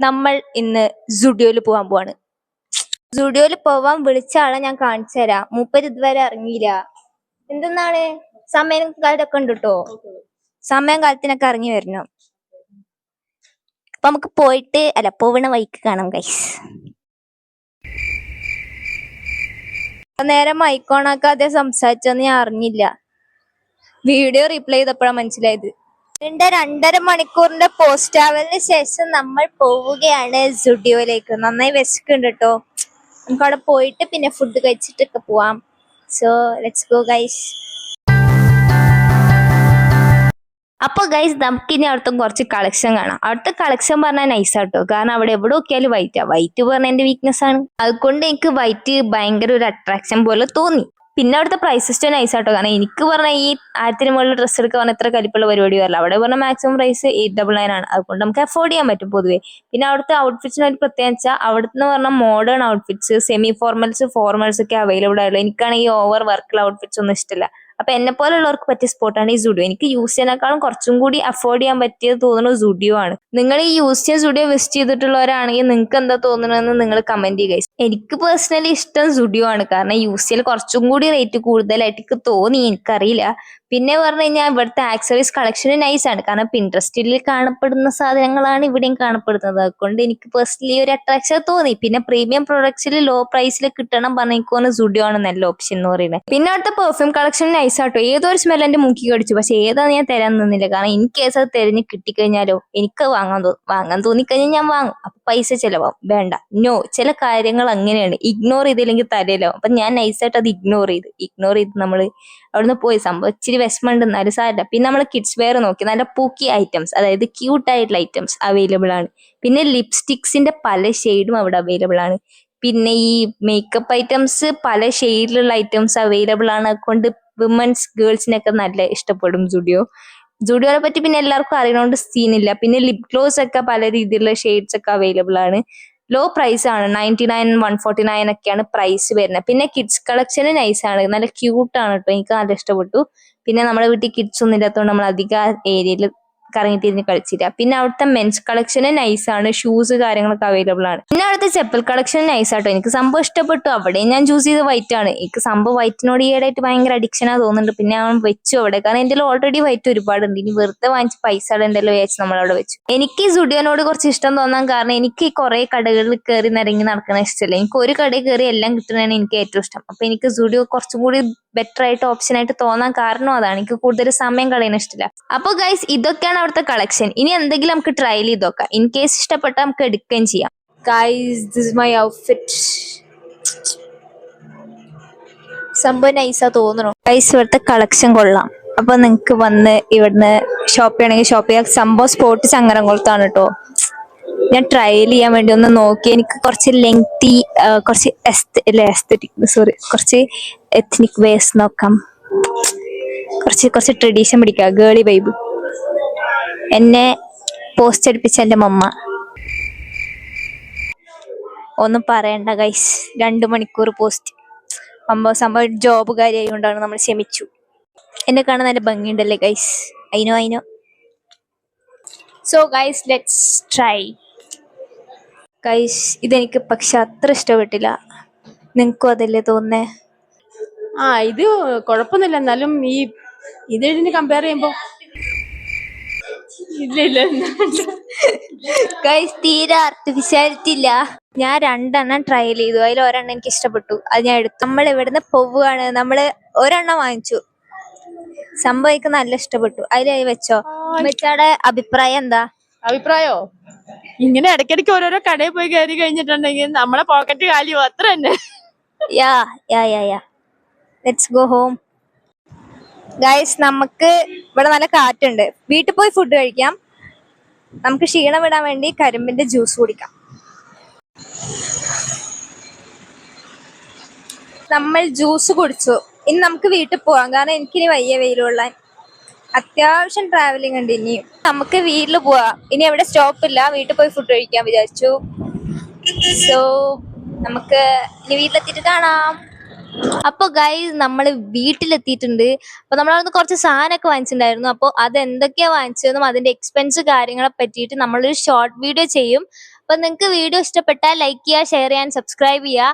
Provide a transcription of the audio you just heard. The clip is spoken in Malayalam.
നമ്മൾ ഇന്ന് സുഡിയോയിൽ പോവാൻ പോവാണ്. സുഡിയോയിൽ പോവാൻ വിളിച്ച ആളെ ഞാൻ കാണിച്ചു തരാം. മൂപ്പര് ഇതുവരെ ഇറങ്ങിയില്ല. എന്തെന്നാണ് സമയം കാലത്തൊക്കെ ഉണ്ട് കേട്ടോ. സമയം കാലത്തിനൊക്കെ ഇറങ്ങി വരണം. അപ്പൊ നമുക്ക് പോയിട്ട് പോവണ വഴിക്ക് കാണാം ഗൈസ്. നേരെ മൈക്കോണാക്കാതെ സംസാരിച്ചെന്ന് ഞാൻ അറിഞ്ഞില്ല. വീഡിയോ റിപ്ലൈ ചെയ്തപ്പോഴാണ് മനസ്സിലായത്. 2.5 മണിക്കൂറിന്റെ പോസ്റ്റ് ട്രാവലിന് ശേഷം നമ്മൾ പോവുകയാണ് സുഡിയോയിലേക്ക്. നന്നായി വിശക്കുണ്ട് കേട്ടോ. നമുക്ക് അവിടെ പോയിട്ട് പിന്നെ ഫുഡ് കഴിച്ചിട്ടൊക്കെ പോവാം. So let's go guys. അപ്പൊ ഗൈസ് നമുക്കിനി അവിടുത്തെ കുറച്ച് കളക്ഷൻ കാണാം. അവിടുത്തെ കളക്ഷൻ പറഞ്ഞാൽ നൈസാട്ടോ. കാരണം അവിടെ എവിടെ നോക്കിയാലും വൈറ്റ് പറഞ്ഞ എന്റെ വീക്ക്നെസ് ആണ്. അതുകൊണ്ട് എനിക്ക് വൈറ്റ് ഭയങ്കര ഒരു അട്രാക്ഷൻ പോലെ തോന്നി. പിന്നെ അവിടുത്തെ പ്രൈസസ് നൈസാട്ടോ. കാരണം എനിക്ക് പറഞ്ഞാൽ ഈ 1000 മുകളിൽ ഡ്രസ്സ് എടുക്കുക പറഞ്ഞാൽ എത്ര കലിപ്പുള്ള പരിപാടി വരില്ല. അവിടെ പറഞ്ഞാൽ മാക്സിമം പ്രൈസ് 899 ആണ്. അതുകൊണ്ട് നമുക്ക് അഫോർഡ് ചെയ്യാൻ പറ്റും പൊതുവെ. പിന്നെ അവിടുത്തെ ഔട്ട്ഫിറ്റ്സിന് ഒരു പ്രത്യേകത വെച്ചാൽ അവിടുന്ന് പറഞ്ഞാൽ modern outfits, semi formals, formals ഒക്കെ അവൈലബിൾ ആയുള്ളൂ. എനിക്കാണെങ്കിൽ ഓവർ വർക്കുള്ള ഔട്ട്ഫിറ്റ്സ് ഒന്നും ഇഷ്ടമില്ല. അപ്പൊ എന്നെ പോലുള്ളവർക്ക് പറ്റിയ സ്പോട്ടാണ് ഈ സുഡിയോ. എനിക്ക് യൂസ് ചെയ്യാനേക്കാളും കുറച്ചും കൂടി അഫോർഡ് ചെയ്യാൻ പറ്റിയത് തോന്നുന്നത് സുഡിയോ ആണ്. നിങ്ങൾ ഈ യൂസ് ചെയ്യാൻ സുഡിയോ വിസിറ്റ് ചെയ്തിട്ടുള്ളവരാണെങ്കിൽ നിങ്ങൾക്ക് എന്താ തോന്നുന്നതെന്ന് നിങ്ങൾ കമന്റ് ചെയ്യുക. എനിക്ക് പേഴ്സണലി ഇഷ്ടം സുഡിയോ ആണ്. കാരണം യൂസ് ചെയ്യൽ കുറച്ചും കൂടി റേറ്റ് കൂടുതലായിട്ട് എനിക്ക് തോന്നി. എനിക്കറിയില്ല. പിന്നെ പറഞ്ഞു കഴിഞ്ഞാൽ ഇവിടുത്തെ ആക്സറീസ് കളക്ഷൻ നൈസ് ആണ്. കാരണം പിൻട്രസ്റ്റിൽ കാണപ്പെടുന്ന സാധനങ്ങളാണ് ഇവിടെയും കാണപ്പെടുന്നത്. അതുകൊണ്ട് എനിക്ക് പേഴ്സണലി ഒരു അട്രാക്ഷൻ തോന്നി. പിന്നെ പ്രീമിയം പ്രൊഡക്ട്സിൽ ലോ പ്രൈസിൽ കിട്ടണം പറഞ്ഞിരിക്കുന്ന സുഡിയോ ആണ് നല്ല ഓപ്ഷൻ എന്ന് പറയുന്നത്. പിന്നെ അവിടുത്തെ പെർഫ്യൂം കളക്ഷൻ നൈസാട്ടോ. ഏതോ ഒരു സ്മെൽ എന്റെ മൂക്കി കടിച്ചു. പക്ഷെ ഏതാന്ന് ഞാൻ തരാൻ നിന്നില്ല. കാരണം ഇൻ കേസ് അത് തെരഞ്ഞ് കിട്ടിക്കഴിഞ്ഞാലോ എനിക്ക് വാങ്ങാൻ തോന്നിക്കഴിഞ്ഞാൽ ഞാൻ വാങ്ങും. അപ്പൊ പൈസ ചെലവാകും. വേണ്ട, നോ. ചില കാര്യങ്ങൾ അങ്ങനെയാണ്. ഇഗ്നോർ ചെയ്തില്ലെങ്കിൽ തരയിലാവും. അപ്പൊ ഞാൻ നൈസായിട്ട് അത് ഇഗ്നോർ ചെയ്ത് നമ്മള് അവിടുന്ന് പോയി. സംഭവം ഇച്ചിരി വിഷമമുണ്ട്, എന്നാലും സാരില്ല. പിന്നെ നമ്മൾ കിഡ്സ് വെയർ നോക്കി. നല്ല പൂക്കി ഐറ്റംസ്, അതായത് ക്യൂട്ട് ആയിട്ടുള്ള ഐറ്റംസ് അവൈലബിൾ ആണ്. പിന്നെ ലിപ്സ്റ്റിക്സിന്റെ പല ഷെയ്ഡും അവിടെ അവൈലബിൾ ആണ്. പിന്നെ ഈ മേക്കപ്പ് ഐറ്റംസ് പല ഷെയ്ഡിലുള്ള ഐറ്റംസ് അവൈലബിൾ ആണ്. അതുകൊണ്ട് വിമൻസ് ഗേൾസിനൊക്കെ നല്ല ഇഷ്ടപ്പെടും സുഡിയോയെ പറ്റി പിന്നെ എല്ലാവർക്കും അറിയണോണ്ട് സീനില്ല. പിന്നെ ലിപ് ഗ്ലോസ് ഒക്കെ പല രീതിയിലുള്ള ഷെയ്ഡ്സ് ഒക്കെ അവൈലബിൾ ആണ്. ലോ പ്രൈസ് ആണ്. 99, 149 ഒക്കെയാണ് പ്രൈസ് വരുന്നത്. പിന്നെ കിഡ്സ് കളക്ഷന് നൈസാണ്. നല്ല ക്യൂട്ടാണ് കേട്ടോ. എനിക്ക് നല്ല ഇഷ്ടപ്പെട്ടു. പിന്നെ നമ്മുടെ വീട്ടിൽ കിഡ്സ് ഒന്നും ഇല്ലാത്തതുകൊണ്ട് നമ്മൾ അധികം ഏരിയയിൽ കറങ്ങി തിരിഞ്ഞ് കളിച്ചില്ല. പിന്നെ അവിടുത്തെ മെൻസ് കളക്ഷന് നൈസാണ്. ഷൂസ് കാര്യങ്ങളൊക്കെ അവൈലബിൾ ആണ്. പിന്നെ അവിടുത്തെ ചെപ്പൽ കളക്ഷൻ നൈസാട്ടോ. എനിക്ക് സംഭവം ഇഷ്ടപ്പെട്ടു. അവിടെ ഞാൻ ചൂസ് ചെയ്ത് വൈറ്റ് ആണ്. എനിക്ക് സംഭവം വൈറ്റിനോട് ഈയിടെയായിട്ട് ഭയങ്കര അഡിക്ഷനാ തോന്നുന്നുണ്ട്. പിന്നെ ഞാൻ വെച്ചു അവിടെ. കാരണം എന്റെ ഓൾറെഡി വൈറ്റ് ഒരുപാടുണ്ട്. ഇനി വെറുതെ വാങ്ങിച്ച് പൈസ ഉണ്ടല്ലോ വിചാരിച്ച് നമ്മളവിടെ വെച്ചു. എനിക്ക് സുഡിയോനോട് കുറച്ച് ഇഷ്ടം തോന്നാൻ കാരണം എനിക്ക് കുറെ കടകളിൽ കയറി നിരങ്ങി നടക്കുന്ന ഇഷ്ടമല്ല. എനിക്ക് ഒരു കടയിൽ കയറി എല്ലാം കിട്ടുന്നതാണ് എനിക്ക് ഏറ്റവും ഇഷ്ടം. അപ്പൊ എനിക്ക് സുഡിയോ കുറച്ചും കൂടി ബെറ്റർ ആയിട്ട് ഓപ്ഷൻ ആയിട്ട് തോന്നാൻ കാരണം അതാണ്. എനിക്ക് കൂടുതൽ സമയം കളയാൻ ഇഷ്ടമില്ല. അപ്പൊ ഗൈസ് ഇതൊക്കെയാണ് അവിടുത്തെ കളക്ഷൻ. ഇനി എന്തെങ്കിലും നമുക്ക് ട്രയൽ ചെയ്ത് നോക്കാം. ഇൻ കേസ് ഇഷ്ടപ്പെട്ടാൽ നമുക്ക് എടുക്കുകയും ചെയ്യാം. Guys this is my outfit. സംഭവം നൈസാ തോന്നുന്നു. ഗൈസ് ഇവിടുത്തെ കളക്ഷൻ കൊള്ളാം. അപ്പൊ നിങ്ങക്ക് വന്ന് ഇവിടുന്ന് ഷോപ്പ് ചെയ്യണമെങ്കിൽ ഷോപ്പ് ചെയ്യാം. സംഭവം സ്പോട്ട് ചങ്ങരംകുളത്താണ് കേട്ടോ. ഞാൻ ട്രയൽ ചെയ്യാൻ വേണ്ടി ഒന്ന് നോക്കി. എനിക്ക് കുറച്ച് ലെങ്തി, കുറച്ച് കുറച്ച് എത്നിക് വേസ് നോക്കാം. കുറച്ച് ട്രഡീഷൻ പിടിക്കാം. ഗേളി വൈബ്. എന്നെ പോസ്റ്റ് അടുപ്പിച്ച എന്റെ മമ്മ. ഒന്നും പറയണ്ട ഗൈസ്. 2 മണിക്കൂർ പോസ്റ്റ്. സംഭവം ജോബ് കാര്യമായതുകൊണ്ടാണ് നമ്മൾ ക്ഷമിച്ചു. എന്നെ കാണാൻ നല്ല ഭംഗിയുണ്ടല്ലേ ഗൈസ്? അയിനോ. So guys let's try. Guys ഇതെനിക്ക് പക്ഷെ അത്ര ഇഷ്ടപ്പെട്ടില്ല. നിങ്ങൾക്കും അതല്ലേ തോന്നുന്നേ? ഇത് കുഴപ്പമൊന്നുമില്ല. എന്നാലും ഈ ഇതിന് കമ്പയർ ചെയ്യുമ്പോ ഇല്ല ഗൈസ് തീരെ ആർട്ടിഫിഷ്യാലിറ്റി ഇല്ല. ഞാൻ 2 ട്രയൽ ചെയ്തു. അതിൽ ഒരെണ്ണം എനിക്ക് ഇഷ്ടപ്പെട്ടു. അത് ഞാൻ എടുത്തു. നമ്മൾ ഇവിടുന്ന് പോവുകയാണ്. നമ്മള് ഒരെണ്ണം വാങ്ങിച്ചു. സംഭവം എനിക്ക് നല്ല ഇഷ്ടപ്പെട്ടു. അതിൽ വെച്ചോ. മിച്ചയുടെ അഭിപ്രായം എന്താ? അഭിപ്രായോ? ഇങ്ങനെ ഇടയ്ക്കിടയ്ക്ക് ഓരോരോ കടയിൽ പോയി കയറി കഴിഞ്ഞിട്ടുണ്ടെങ്കിൽ നമ്മളെ പോക്കറ്റ് കാലിയോ അത്ര തന്നെ. യാ ലെറ്റ്സ് ഗോ ഹോം. ഗൈസ് നമുക്ക് ഇവിടെ നല്ല കാറ്റുണ്ട്. വീട്ടിൽ പോയി ഫുഡ് കഴിക്കാം. നമുക്ക് ക്ഷീണം വിടാൻ വേണ്ടി കരിമ്പിന്റെ ജ്യൂസ് കുടിക്കാം. നമ്മൾ ജ്യൂസ് കുടിച്ചു. ഇനി നമുക്ക് വീട്ടിൽ പോവാം. കാരണം എനിക്കിനി വയ്യ വെയിലുള്ള. അത്യാവശ്യം ട്രാവലിംഗ് ഉണ്ട് ഇനിയും. നമുക്ക് വീട്ടിൽ പോവാം. ഇനി എവിടെ സ്റ്റോപ്പ് ഇല്ല. വീട്ടിൽ പോയി ഫുഡ് കഴിക്കാൻ വിചാരിച്ചു. സോ നമുക്ക് ഇനി വീട്ടിലെത്തിയിട്ട് കാണാം. അപ്പൊ ഗൈസ് നമ്മള് വീട്ടിലെത്തിയിട്ടുണ്ട്. അപ്പൊ നമ്മളവിടുന്ന് കുറച്ച് സാധനമൊക്കെ വാങ്ങിച്ചിട്ടുണ്ടായിരുന്നു. അപ്പോൾ അത് എന്തൊക്കെയാ വാങ്ങിച്ചതെന്നും അതിന്റെ എക്സ്പെൻസ് കാര്യങ്ങളെ പറ്റിയിട്ട് നമ്മളൊരു ഷോർട്ട് വീഡിയോ ചെയ്യും. അപ്പൊ നിങ്ങൾക്ക് വീഡിയോ ഇഷ്ടപ്പെട്ടാൽ ലൈക്ക് ചെയ്യുക, ഷെയർ ചെയ്യാൻ, സബ്സ്ക്രൈബ് ചെയ്യുക.